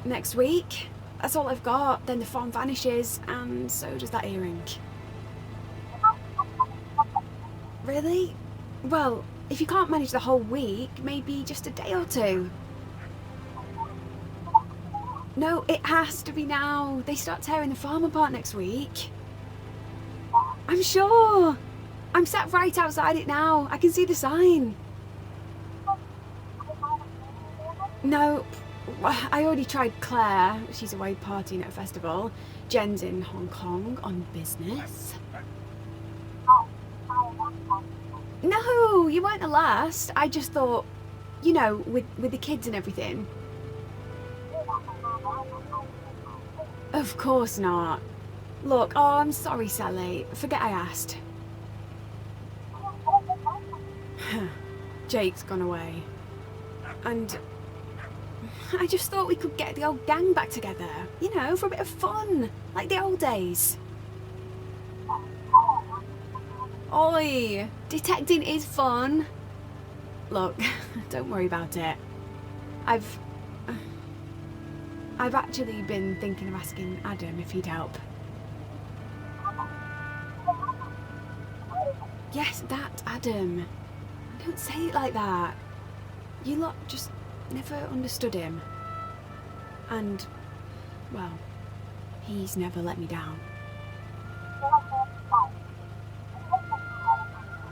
next week. That's all I've got. Then the farm vanishes, and so does that earring. Really? Well, if you can't manage the whole week, maybe just a day or two. No, it has to be now. They start tearing the farm apart next week. I'm sure. I'm sat right outside it now. I can see the sign. No, I already tried Claire. She's away partying at a festival. Jen's in Hong Kong on business. No, you weren't the last. I just thought, you know, with the kids and everything. Of course not. Look, oh, I'm sorry, Sally. Forget I asked. Jake's gone away. And I just thought we could get the old gang back together. You know, for a bit of fun. Like the old days. Oi! Detecting is fun. Look, don't worry about it. I've actually been thinking of asking Adam if he'd help. Yes, that Adam. Don't say it like that. You lot just never understood him. And, well, he's never let me down.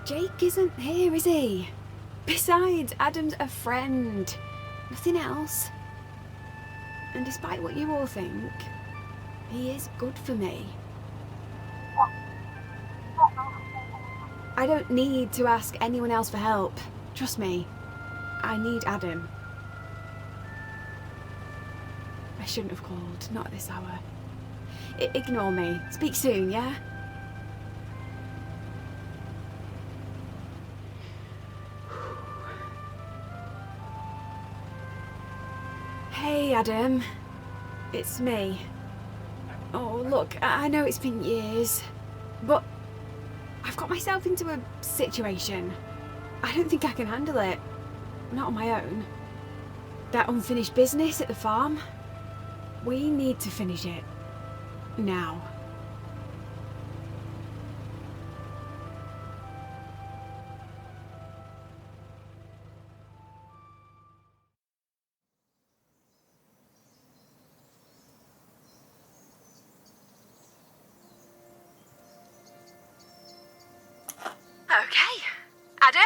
Jake isn't here, is he? Besides, Adam's a friend. Nothing else. And despite what you all think, he is good for me. I don't need to ask anyone else for help. Trust me. I need Adam. I shouldn't have called. Not at this hour. Ignore me. Speak soon, yeah? Hey, Adam. It's me. Oh, look, I know it's been years, but I've got myself into a situation. I don't think I can handle it. Not on my own. That unfinished business at the farm. We need to finish it. Now. Okay. Adam?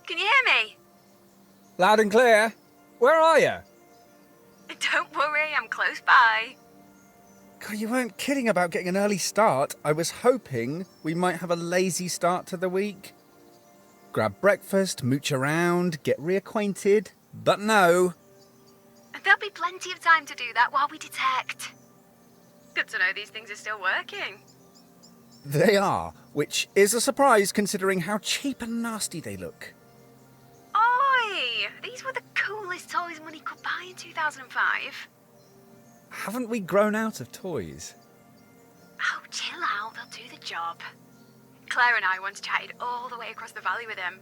Can you hear me? Loud and clear. Where are you? Don't worry, I'm close by. God, you weren't kidding about getting an early start. I was hoping we might have a lazy start to the week. Grab breakfast, mooch around, get reacquainted. But no. There'll be plenty of time to do that while we detect. Good to know these things are still working. They are, which is a surprise considering how cheap and nasty they look. Oi! These were the coolest toys money could buy in 2005. Haven't we grown out of toys? Oh, chill out, they'll do the job. Claire and I once chatted all the way across the valley with him.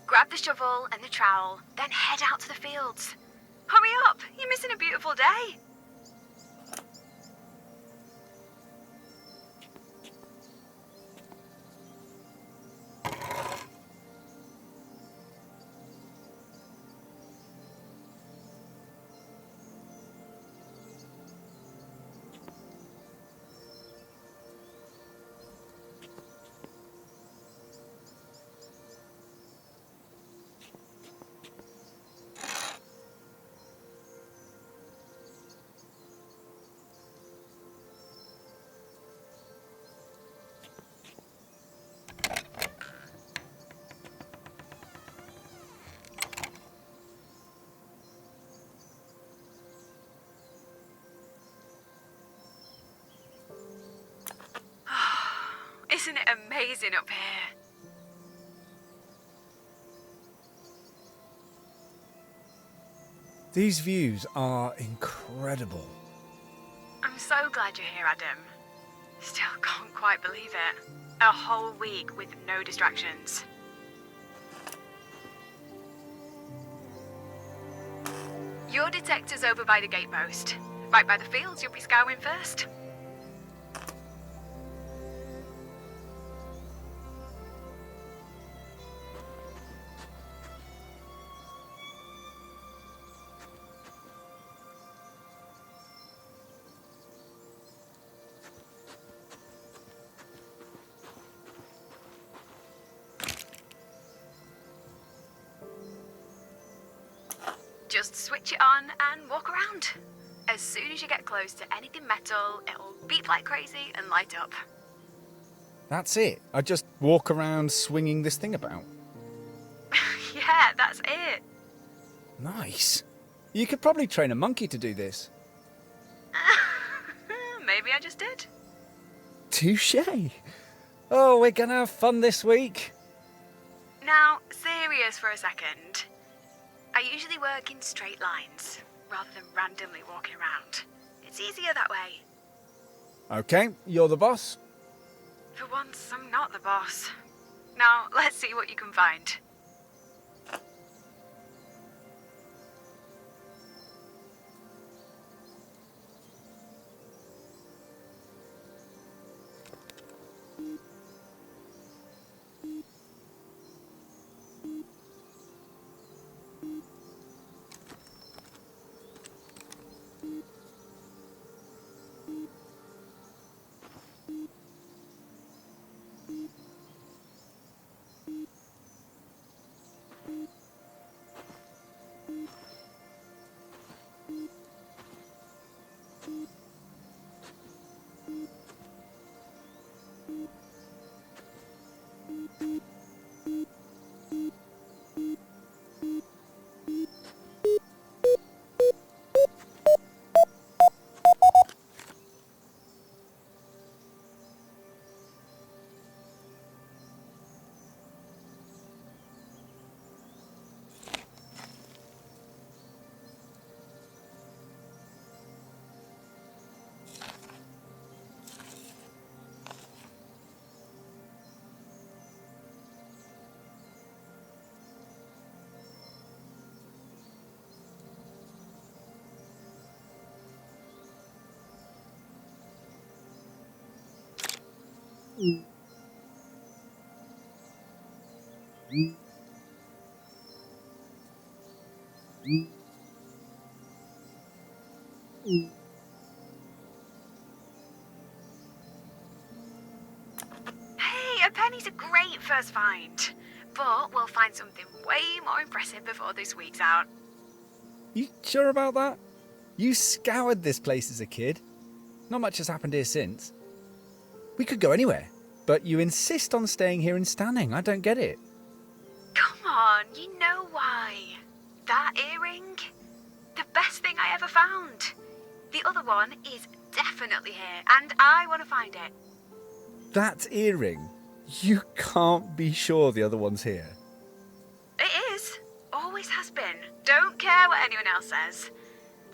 Grab the shovel and the trowel, then head out to the fields. Hurry up, you're missing a beautiful day. Isn't it amazing up here? These views are incredible. I'm so glad you're here, Adam. Still can't quite believe it. A whole week with no distractions. Your detector's over by the gatepost. Right by the fields, you'll be scouring first. Just switch it on and walk around. As soon as you get close to anything metal, it'll beep like crazy and light up. That's it. I just walk around swinging this thing about. Yeah, that's it. Nice. You could probably train a monkey to do this. Maybe I just did. Touché. Oh, we're gonna have fun this week. Now, serious for a second. I usually work in straight lines, rather than randomly walking around. It's easier that way. Okay, you're the boss. For once, I'm not the boss. Now, let's see what you can find. Hey, a penny's a great first find. But we'll find something way more impressive before this week's out. You sure about that? You scoured this place as a kid. Not much has happened here since. We could go anywhere, but you insist on staying here and standing. I don't get it. Come on, you know why. That earring? The best thing I ever found. The other one is definitely here, and I want to find it. That earring? You can't be sure the other one's here. It is. Always has been. Don't care what anyone else says.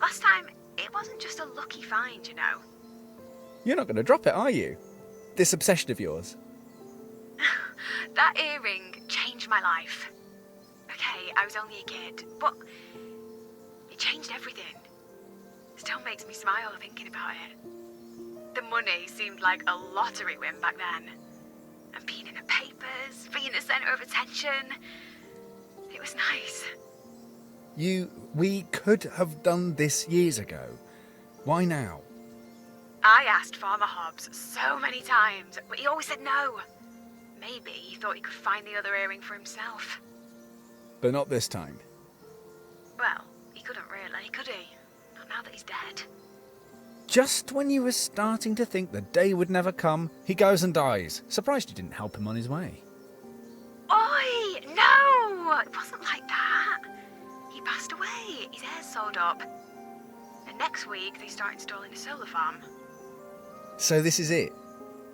Last time, it wasn't just a lucky find, you know. You're not going to drop it, are you? This obsession of yours. That earring changed my life. Okay, I was only a kid, but it changed everything. Still makes me smile thinking about it. The money seemed like a lottery win back then. And being in the papers, being the centre of attention, it was nice. We could have done this years ago. Why now? I asked Farmer Hobbs so many times, but he always said no. Maybe he thought he could find the other earring for himself. But not this time. Well, he couldn't really, could he? Not now that he's dead. Just when you were starting to think the day would never come, he goes and dies. Surprised you didn't help him on his way. Oi! No! It wasn't like that. He passed away. His hair's sold up. And next week they start installing a solar farm. So this is it.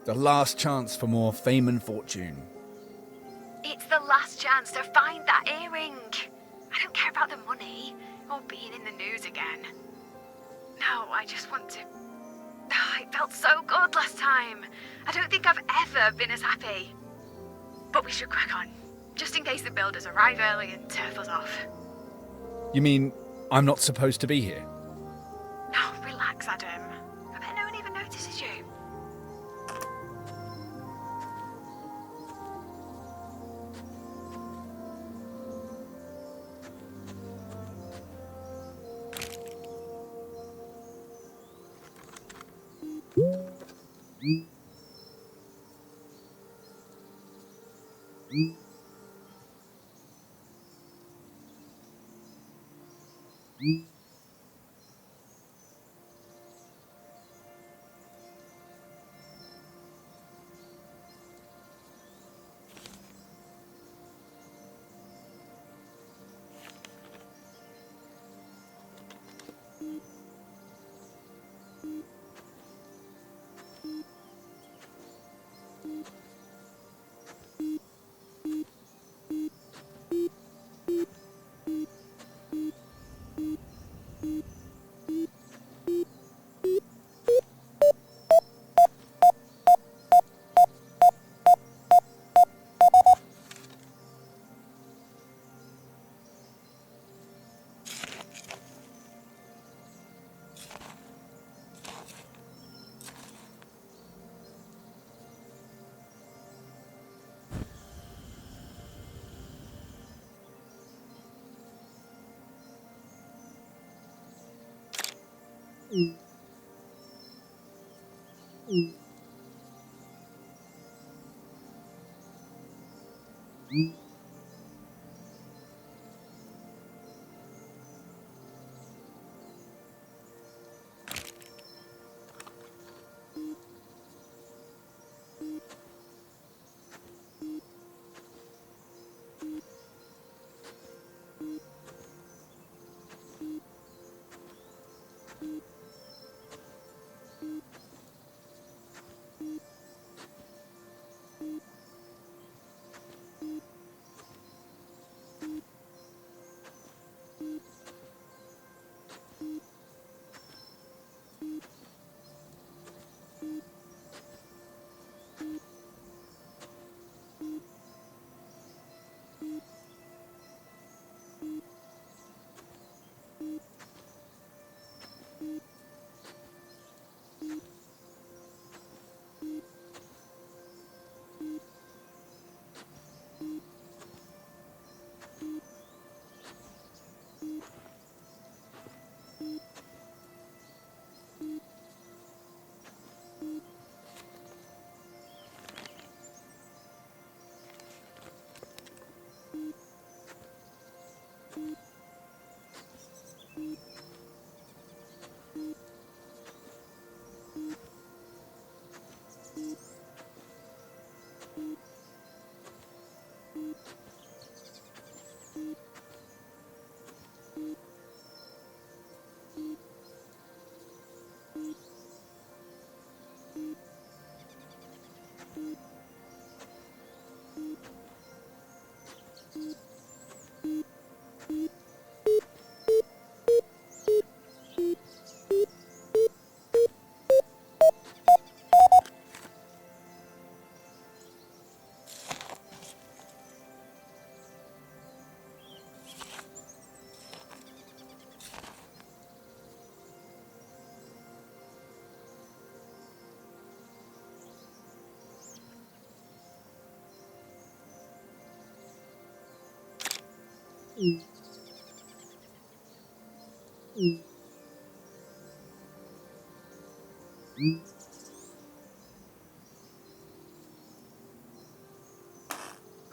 The last chance for more fame and fortune. It's the last chance to find that earring. I don't care about the money or being in the news again. No, I just want to... It felt so good last time. I don't think I've ever been as happy. But we should crack on, just in case the builders arrive early and turf us off. You mean I'm not supposed to be here. Oh, relax, Adam. I bet no one even notices you.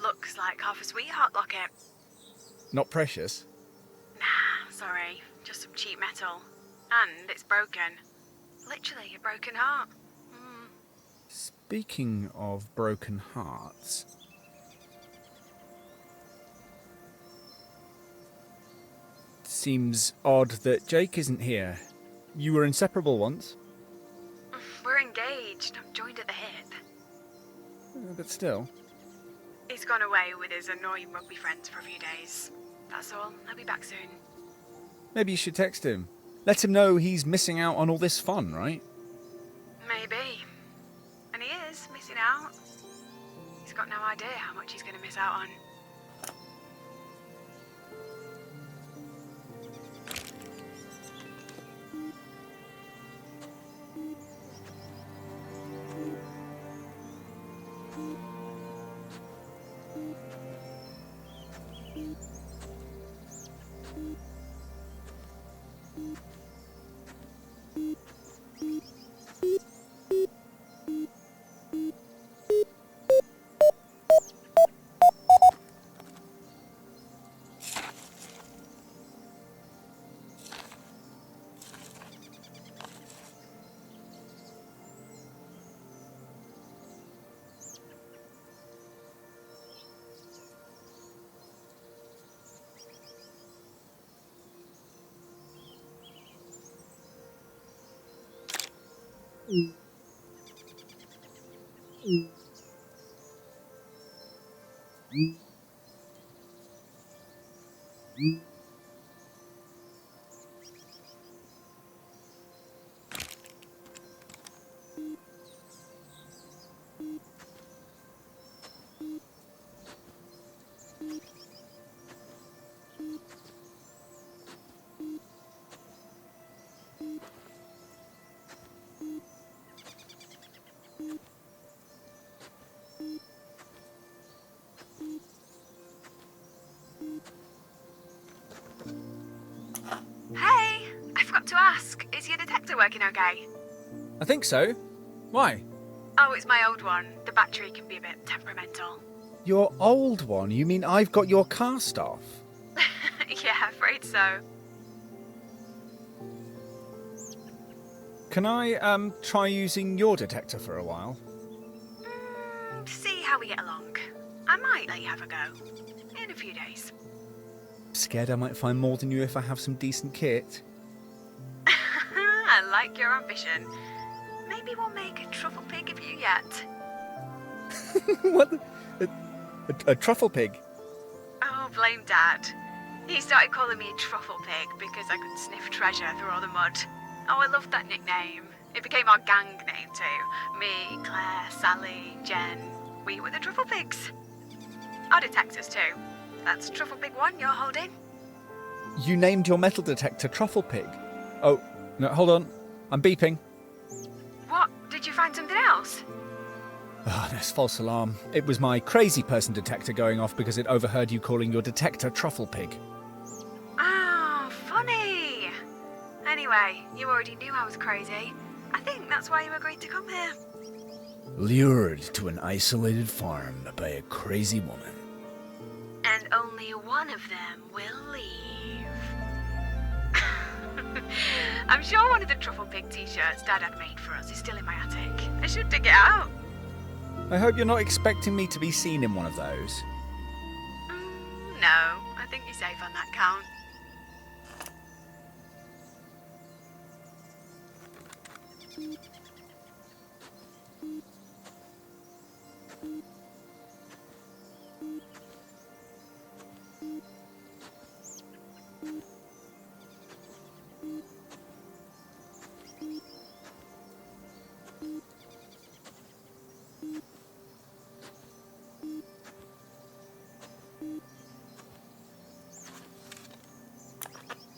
Looks like half a sweetheart locket. Not precious? Nah, sorry. Just some cheap metal. And it's broken. Literally a broken heart. Speaking of broken hearts... Seems odd that Jake isn't here. You were inseparable once. We're engaged. I'm joined at the hip. But still. He's gone away with his annoying rugby friends for a few days. That's all. I'll be back soon. Maybe you should text him. Let him know he's missing out on all this fun, right? Maybe. And he is missing out. He's got no idea how much he's going to miss out on. Hey, I forgot to ask, is your detector working okay? I think so. Why? Oh, it's my old one. The battery can be a bit temperamental. Your old one? You mean I've got your cast off? Yeah, afraid so. Can I, try using your detector for a while? See how we get along. I might let you have a go. In a few days. Scared I might find more than you if I have some decent kit? I like your ambition. Maybe we'll make a truffle pig of you yet. What a truffle pig? Oh, blame Dad. He started calling me a truffle pig because I could sniff treasure through all the mud. Oh, I loved that nickname. It became our gang name too. Me, Claire, Sally, Jen. We were the Truffle Pigs. Our detectors too. That's Truffle Pig 1 you're holding. You named your metal detector Truffle Pig? Oh, no, hold on. I'm beeping. What? Did you find something else? Oh, that's false alarm. It was my crazy person detector going off because it overheard you calling your detector Truffle Pig. Ah, funny. Anyway, you already knew I was crazy. I think that's why you agreed to come here. Lured to an isolated farm by a crazy woman. And only one of them will leave. I'm sure one of the Truffle Pig t-shirts Dad had made for us is still in my attic. I should dig it out. I hope you're not expecting me to be seen in one of those. No, I think you're safe on that count.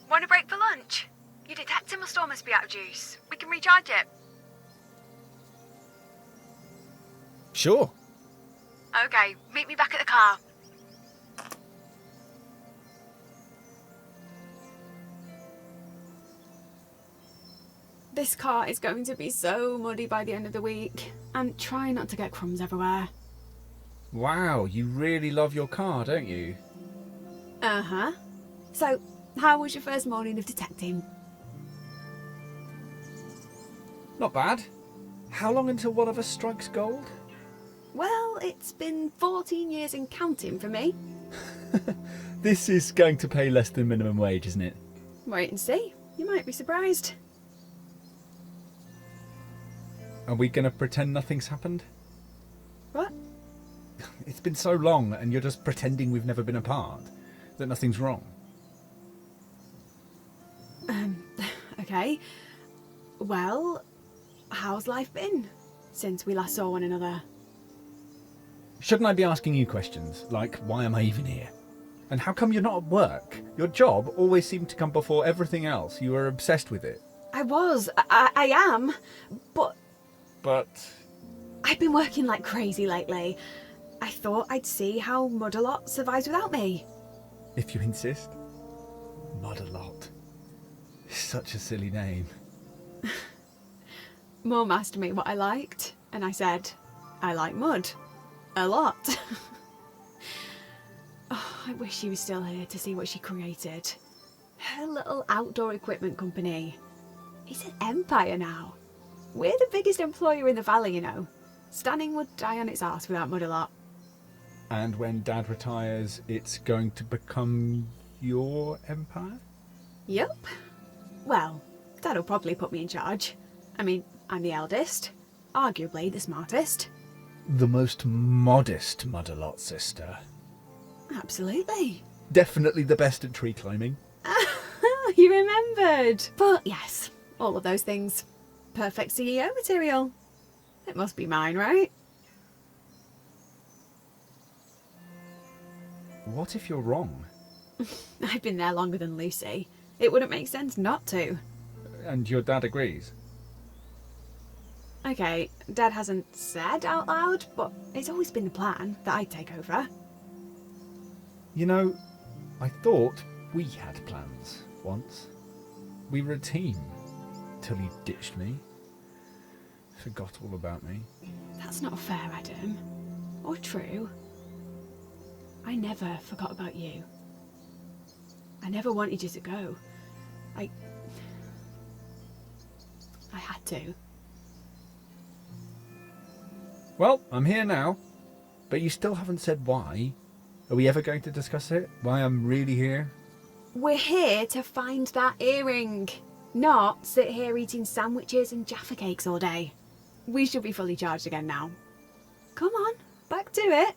Want a break for lunch? Your detector must almost be out of juice. We can recharge it. Sure. Okay, meet me back at the car. This car is going to be so muddy by the end of the week. And try not to get crumbs everywhere. Wow, you really love your car, don't you? Uh-huh. So, how was your first morning of detecting? Not bad. How long until one of us strikes gold? Well, it's been 14 years and counting for me. This is going to pay less than minimum wage, isn't it? Wait and see. You might be surprised. Are we going to pretend nothing's happened? What? It's been so long and you're just pretending we've never been apart, that nothing's wrong. Okay. Well, how's life been since we last saw one another? Shouldn't I be asking you questions, like why am I even here? And how come you're not at work? Your job always seemed to come before everything else. You were obsessed with it. I am, but But... I've been working like crazy lately. I thought I'd see how Mud-a-Lot survives without me. if you insist. Mud-a-Lot. Such a silly name. Mum asked me what I liked, and I said, I like mud. A lot. Oh, I wish she was still here to see what she created. Her little outdoor equipment company. It's an empire now. We're the biggest employer in the valley, you know. Stanning would die on its arse without Mud-a-Lot. And when Dad retires, it's going to become your empire? Yup. Well, Dad'll probably put me in charge. I mean, I'm the eldest, arguably the smartest. The most modest Mudderlot sister. Absolutely. Definitely the best at tree climbing. You remembered. But yes, all of those things. Perfect CEO material. It must be mine, right? What if you're wrong? I've been there longer than Lucy. It wouldn't make sense not to. And your dad agrees? Okay, Dad hasn't said out loud, but it's always been the plan that I'd take over. You know, I thought we had plans once. We were a team. Till you ditched me. Forgot all about me. That's not fair, Adam. Or true. I never forgot about you. I never wanted you to go. I had to. Well, I'm here now. But you still haven't said why. Are we ever going to discuss it? Why I'm really here? We're here to find that earring. Not sit here eating sandwiches and Jaffa cakes all day. We should be fully charged again now. Come on, back to it.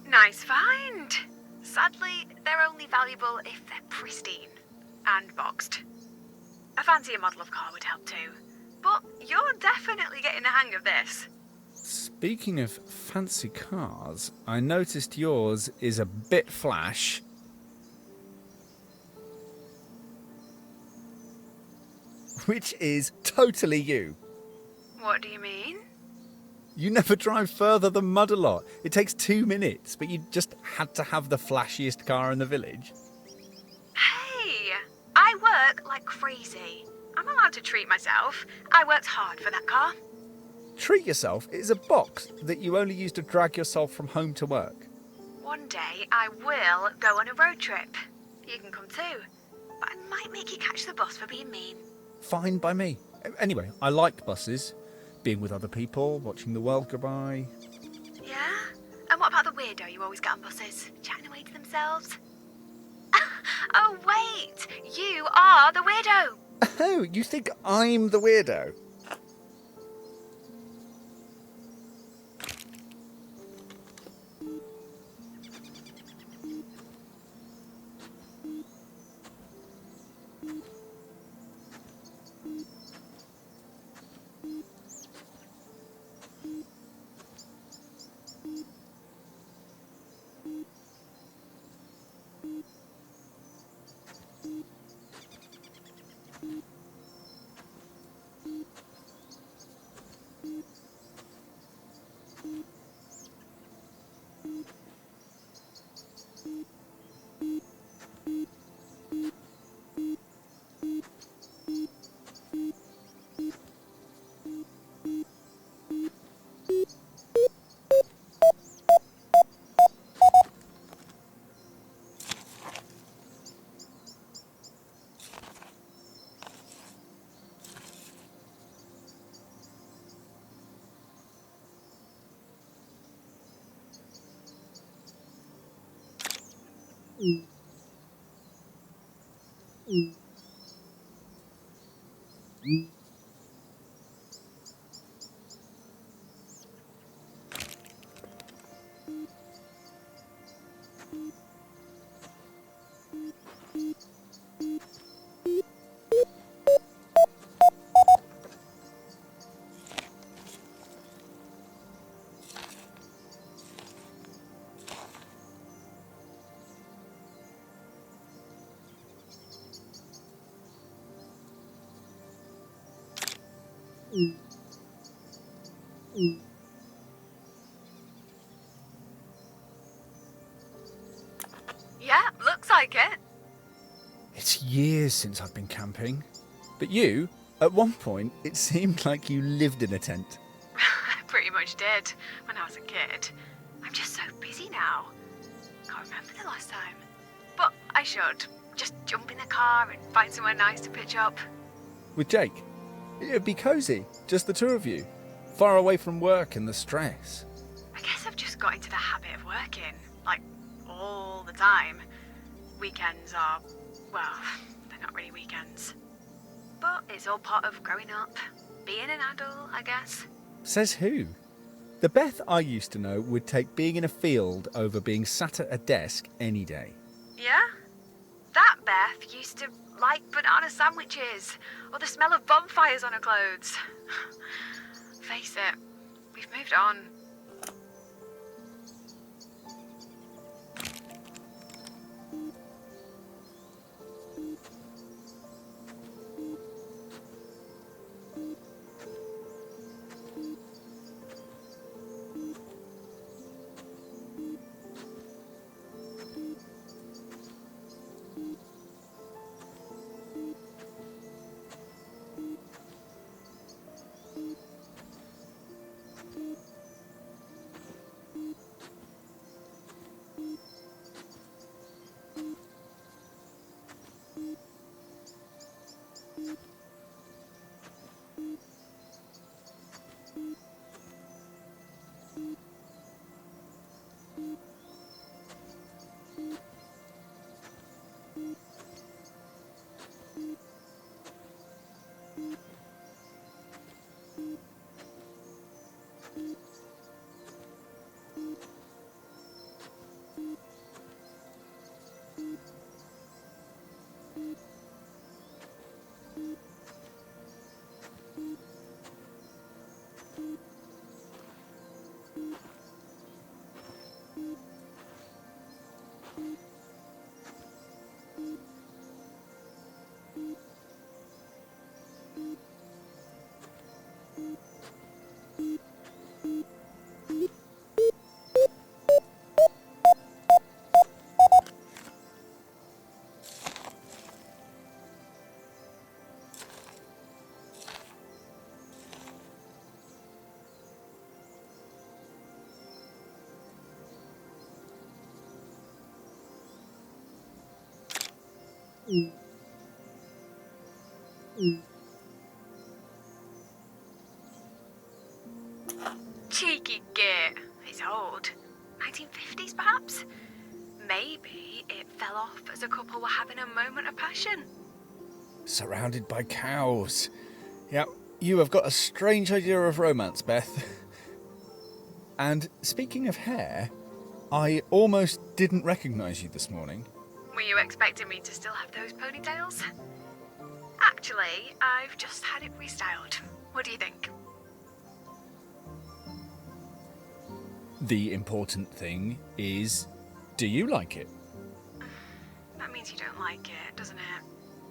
Nice find. Sadly, they're only valuable if they're pristine and boxed. A fancier model of car would help too. But you're definitely getting the hang of this. Speaking of fancy cars, I noticed yours is a bit flash. Which is totally you. What do you mean? You never drive further than Mudderlot. It takes 2 minutes, but you just had to have the flashiest car in the village. Hey, I work like crazy. I'm allowed to treat myself. I worked hard for that car. Treat yourself is a box that you only use to drag yourself from home to work. One day I will go on a road trip. You can come too. But I might make you catch the bus for being mean. Fine by me. Anyway, I like buses. Being with other people, watching the world go by. Yeah? And what about the weirdo you always get on buses, chatting away to themselves? Oh wait, you are the weirdo. Oh, you think I'm the weirdo? Yeah, looks like it. It's years since I've been camping. But you, at one point, it seemed like you lived in a tent. I pretty much did when I was a kid. I'm just so busy now. Can't remember the last time. But I should. Just jump in the car and find somewhere nice to pitch up. With Jake? It'd be cosy, just the two of you. Far away from work and the stress. I guess I've just got into the habit of working. Like, all the time. Weekends are, well, they're not really weekends. But it's all part of growing up. Being an adult, I guess. Says who? The Beth I used to know would take being in a field over being sat at a desk any day. Yeah? That Beth used to like banana sandwiches, or the smell of bonfires on her clothes. Face it, we've moved on. Cheeky git. It's old. 1950s, perhaps? Maybe it fell off as a couple were having a moment of passion. Surrounded by cows. Yeah, you have got a strange idea of romance, Beth. And speaking of hair, I almost didn't recognise you this morning. Were you expecting me to still have those ponytails? Actually, I've just had it restyled. What do you think? The important thing is, do you like it? That means you don't like it, doesn't it?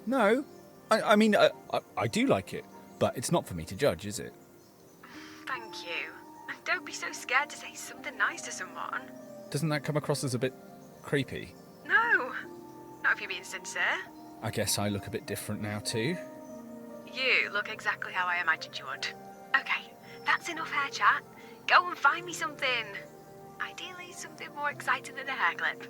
No. I mean, I do like it, but it's not for me to judge, is it? Thank you. And don't be so scared to say something nice to someone. Doesn't that come across as a bit creepy? No. Not if you're being sincere. I guess I look a bit different now too. You look exactly how I imagined you would. Okay, that's enough hair chat. Go and find me something. Ideally, something more exciting than a hair clip.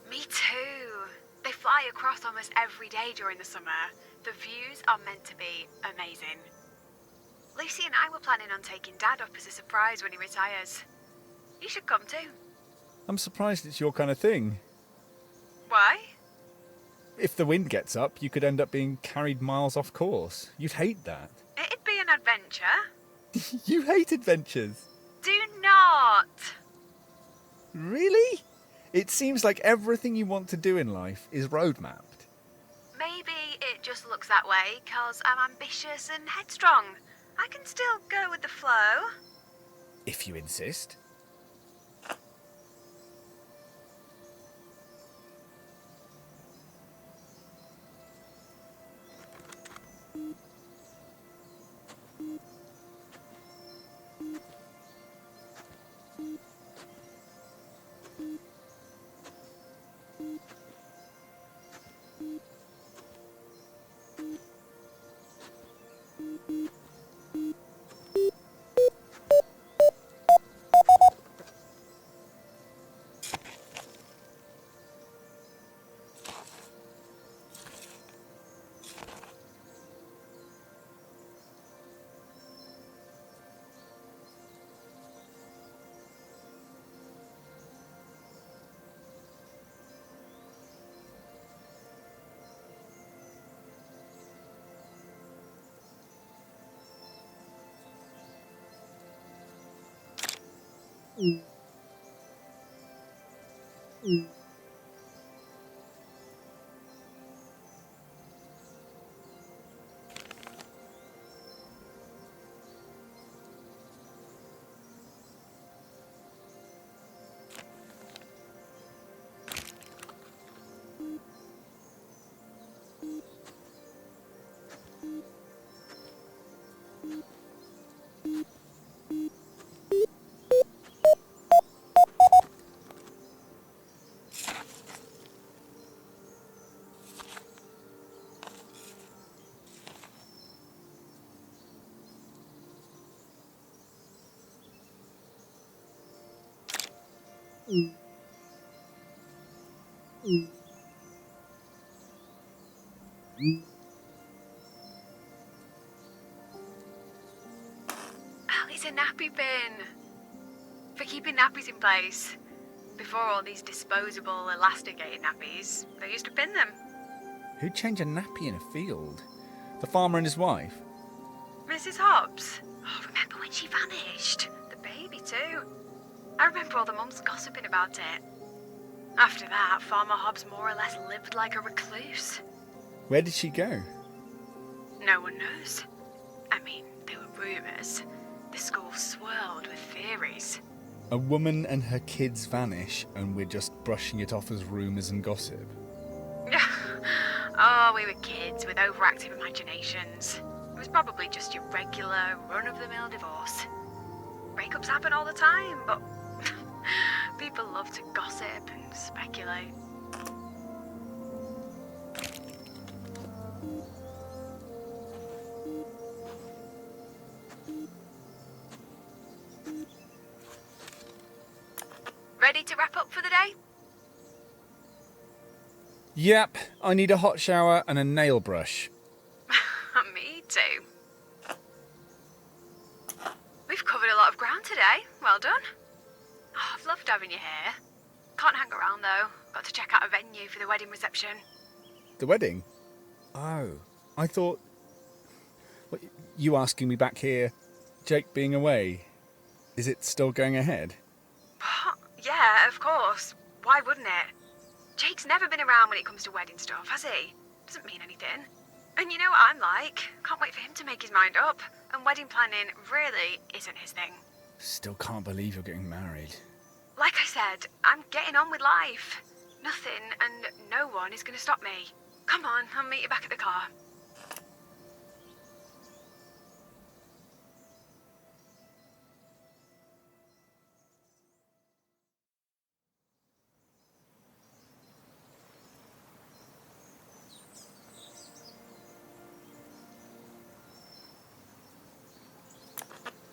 Me too. They fly across almost every day during the summer. The views are meant to be amazing. Lucy and I were planning on taking Dad up as a surprise when he retires. You should come too. I'm surprised it's your kind of thing. Why? If the wind gets up, you could end up being carried miles off course. You'd hate that. It'd be an adventure. You hate adventures. Do not! Really? It seems like everything you want to do in life is road mapped. Maybe it just looks that way because I'm ambitious and headstrong. I can still go with the flow. If you insist. It's a nappy bin. For keeping nappies in place. Before all these disposable, elasticated nappies, they used to pin them. Who'd change a nappy in a field? The farmer and his wife? Mrs. Hobbs. Oh, remember when she vanished? The baby too. I remember all the mums gossiping about it. After that, Farmer Hobbs more or less lived like a recluse. Where did she go? No one knows. I mean, there were rumours. The school swirled with theories. A woman and her kids vanish, and we're just brushing it off as rumours and gossip. Oh, we were kids with overactive imaginations. It was probably just your regular, run-of-the-mill divorce. Breakups happen all the time, but people love to gossip and speculate. Ready to wrap up for the day? Yep, I need a hot shower and a nail brush. Me too. We've covered a lot of ground today. Well done. Oh, I've loved having you here. Can't hang around though. Got to check out a venue for the wedding reception. The wedding? Oh, I thought... What, you asking me back here, Jake being away. Is it still going ahead? Yeah, of course. Why wouldn't it? Jake's never been around when it comes to wedding stuff, has he? Doesn't mean anything. And you know what I'm like. Can't wait for him to make his mind up. And wedding planning really isn't his thing. Still can't believe you're getting married. Like I said, I'm getting on with life. Nothing and no one is going to stop me. Come on, I'll meet you back at the car.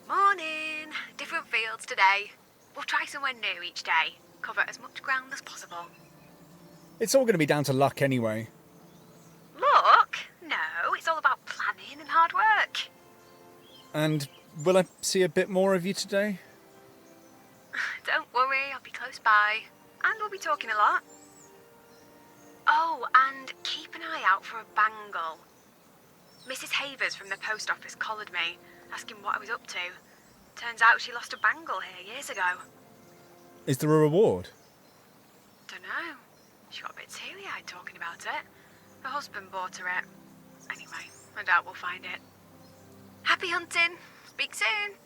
Morning. Different fields today. We'll try somewhere new each day. Cover as much ground as possible. It's all going to be down to luck anyway. Look? No, it's all about planning and hard work. And will I see a bit more of you today? Don't be close by. And we'll be talking a lot. Oh, and keep an eye out for a bangle. Mrs. Havers from the post office collared me, asking what I was up to. Turns out she lost a bangle here years ago. Is there a reward? Dunno. She got a bit teary-eyed talking about it. Her husband bought her it. Anyway, I doubt we'll find it. Happy hunting! Speak soon!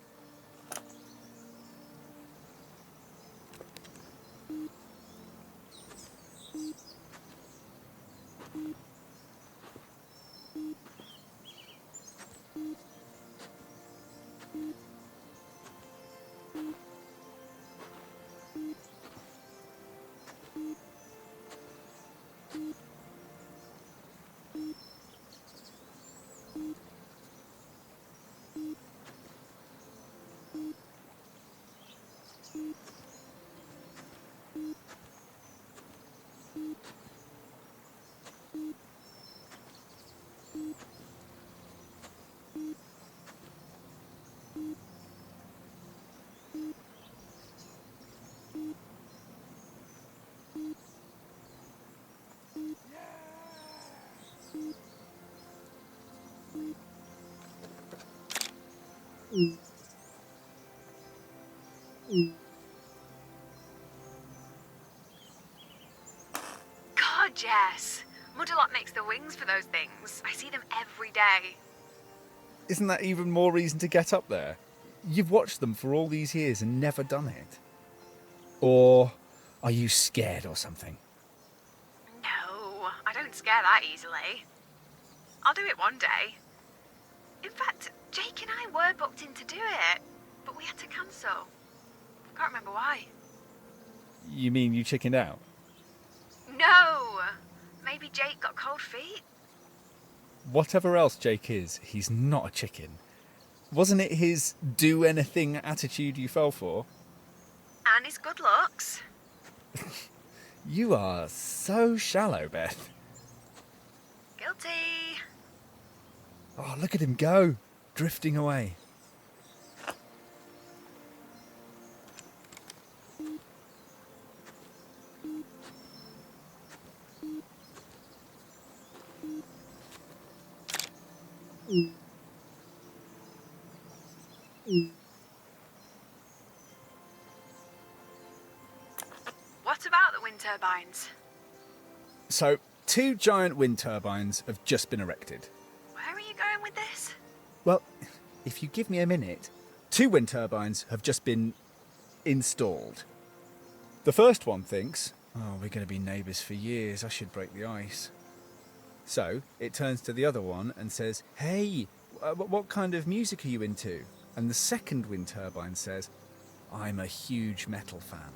God, Jess. Mudderlot makes the wings for those things. I see them every day. Isn't that even more reason to get up there? You've watched them for all these years and never done it. Or are you scared or something? No, I don't scare that easily. I'll do it one day. In fact, Jake and I were booked in to do it, but we had to cancel. Can't remember why. You mean you chickened out? No! Maybe Jake got cold feet? Whatever else Jake is, he's not a chicken. Wasn't it his do-anything attitude you fell for? And his good looks. You are so shallow, Beth. Guilty. Oh, look at him go, drifting away. What about the wind turbines? So, 2 giant wind turbines have just been erected. Where are you going with this? Well, if you give me a minute, 2 wind turbines have just been installed. The first one thinks, oh, we're going to be neighbours for years, I should break the ice. So, it turns to the other one and says, hey, what kind of music are you into? And the second wind turbine says, I'm a huge metal fan.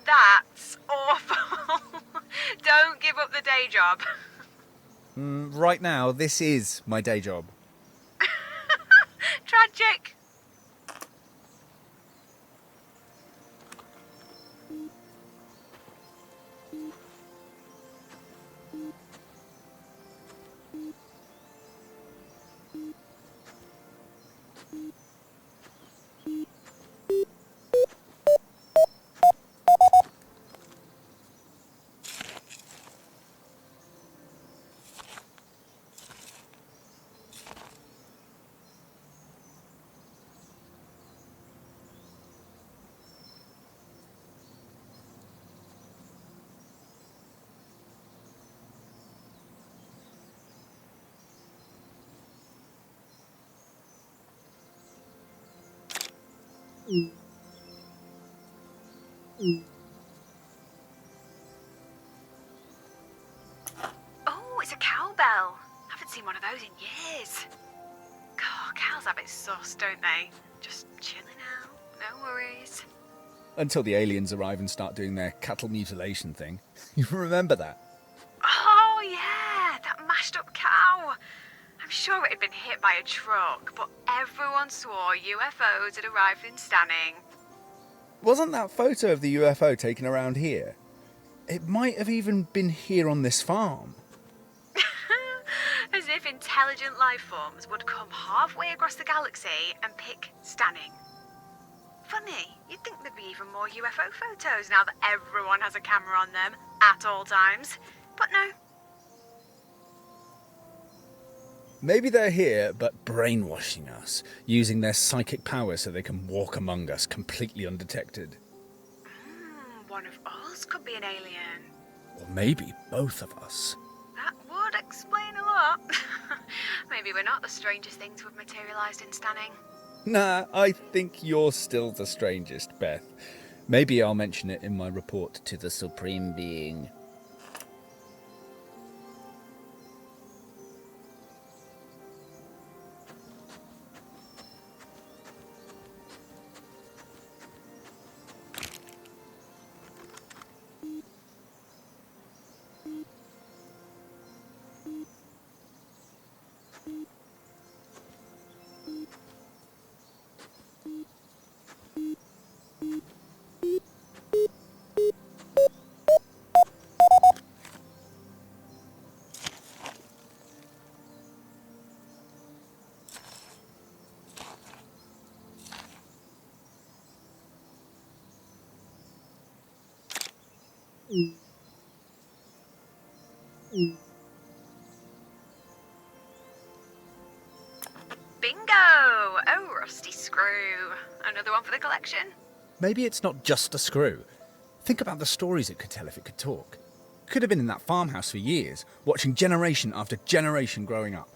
That's awful. Don't give up the day job. Right now, this is my day job. Tragic. Oh, it's a cowbell. Haven't seen one of those in years. God, cows have it sus, don't they? Just chilling out, no worries. Until the aliens arrive and start doing their cattle mutilation thing. You remember that? Oh, yeah, that mashed up cow. I'm sure it had been hit by a truck, but everyone swore UFOs had arrived in Stanning. Wasn't that photo of the UFO taken around here? It might have even been here on this farm. As if intelligent life forms would come halfway across the galaxy and pick Stanning. Funny, you'd think there'd be even more UFO photos now that everyone has a camera on them at all times. But no. Maybe they're here, but brainwashing us, using their psychic powers so they can walk among us completely undetected. One of us could be an alien. Or maybe both of us. That would explain a lot. Maybe we're not the strangest things we've materialised in Stanning. Nah, I think you're still the strangest, Beth. Maybe I'll mention it in my report to the Supreme Being. Bingo! Oh, rusty screw. Another one for the collection? Maybe it's not just a screw. Think about the stories it could tell if it could talk. Could have been in that farmhouse for years, watching generation after generation growing up.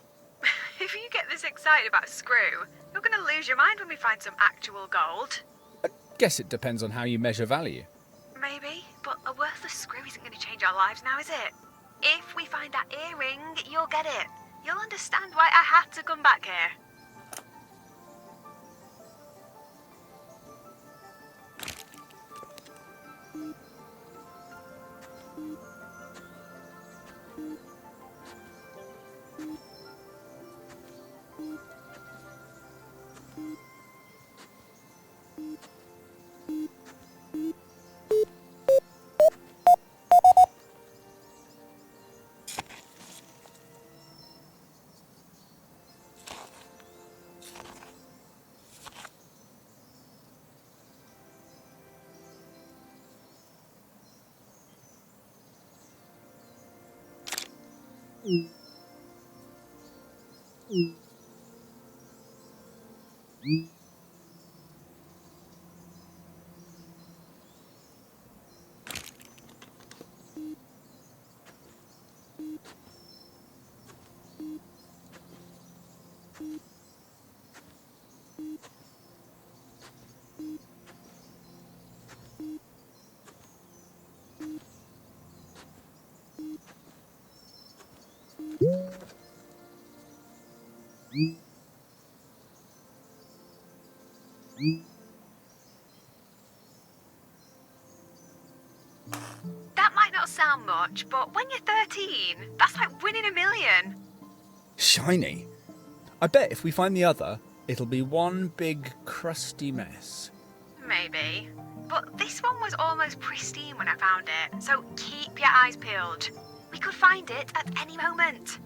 If you get this excited about a screw, you're going to lose your mind when we find some actual gold. I guess it depends on how you measure value. Maybe, but a worthless screw isn't going to change our lives now, is it? If we find that earring, you'll get it. You'll understand why I had to come back here. That might not sound much, but when you're 13, that's like winning $1 million. Shiny. I bet if we find the other, it'll be one big crusty mess. Maybe. But this one was almost pristine when I found it, so keep your eyes peeled. We could find it at any moment.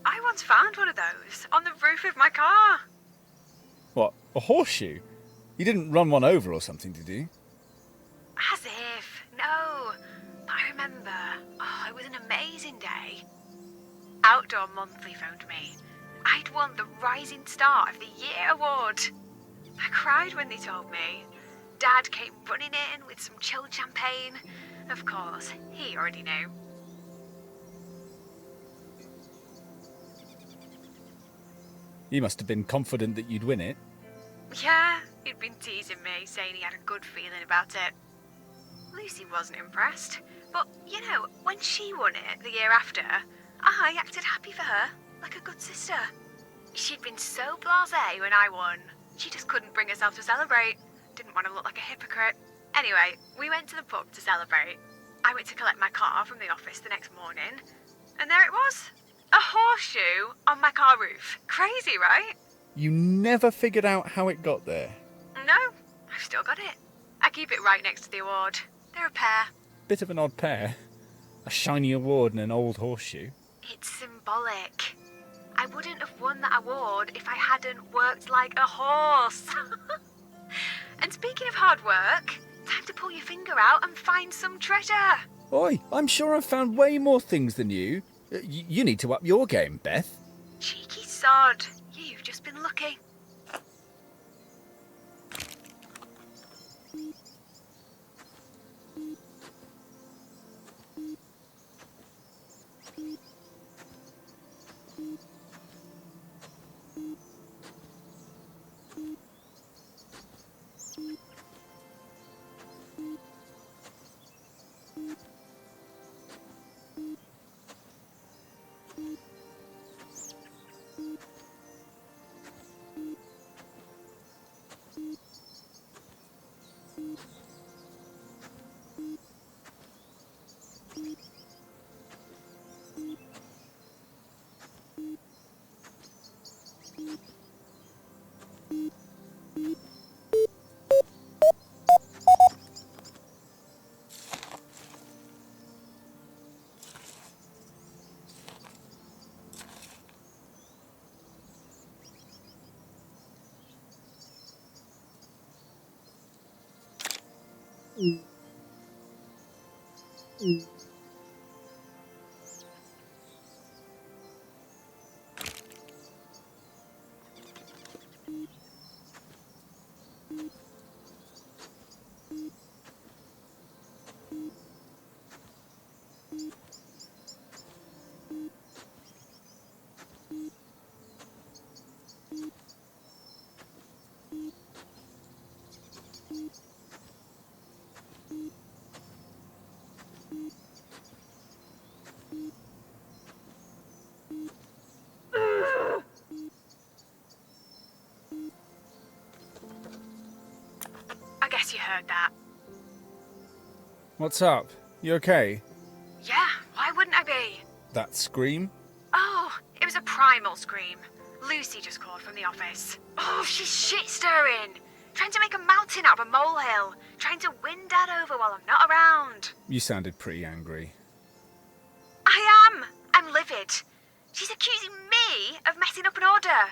I once found one of those on the roof of my car. What, a horseshoe? You didn't run one over or something, did you? As if. No. But I remember. Oh, it was an amazing day. Outdoor Monthly phoned me. I'd won the Rising Star of the Year award. I cried when they told me. Dad came running in with some chilled champagne. Of course, he already knew. You must have been confident that you'd win it. Yeah, He'd been teasing me, saying he had a good feeling about it. Lucy wasn't impressed, but, you know, when she won it the year after, I acted happy for her, like a good sister. She'd been so blasé when I won. She just couldn't bring herself to celebrate. Didn't want to look like a hypocrite. Anyway, we went to the pub to celebrate. I went to collect my car from the office the next morning, and there it was. A horseshoe on my car roof. Crazy, right? You never figured out how it got there? No, I've still got it. I keep it right next to the award. They're a pair. Bit of an odd pair. A shiny award and an old horseshoe. It's symbolic. I wouldn't have won that award if I hadn't worked like a horse. And speaking of hard work, time to pull your finger out and find some treasure. Oi, I'm sure I've found way more things than you. You need to up your game, Beth. Cheeky sod. You've just been lucky. I guess you heard that. What's up? You okay? Yeah, why wouldn't I be? That scream? Oh, it was a primal scream. Lucy just called from the office. Oh, she's shit-stirring. Trying to make a mountain out of a molehill. Trying to win Dad over while I'm not around. You sounded pretty angry. I am. I'm livid. She's accusing me of messing up an order.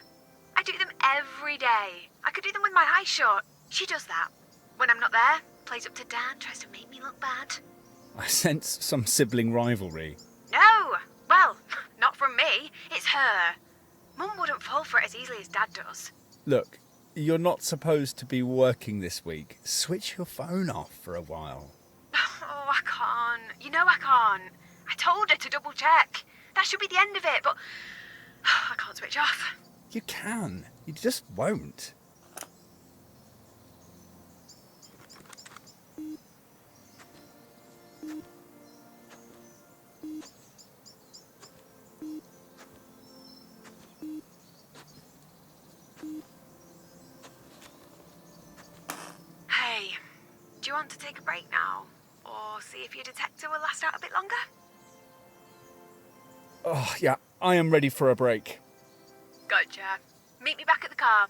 I do them every day. I could do them with my eyes shut. She does that. When I'm not there, plays up to Dad, tries to make me look bad. I sense some sibling rivalry. No! Well, not from me. It's her. Mum wouldn't fall for it as easily as Dad does. Look, you're not supposed to be working this week. Switch your phone off for a while. Oh, I can't. You know I can't. I told her to double check. That should be the end of it, but I can't switch off. You can. You just won't. Hey, do you want to take a break now? Or see if your detector will last out a bit longer? Oh, yeah, I am ready for a break. Gotcha. Meet me back at the car.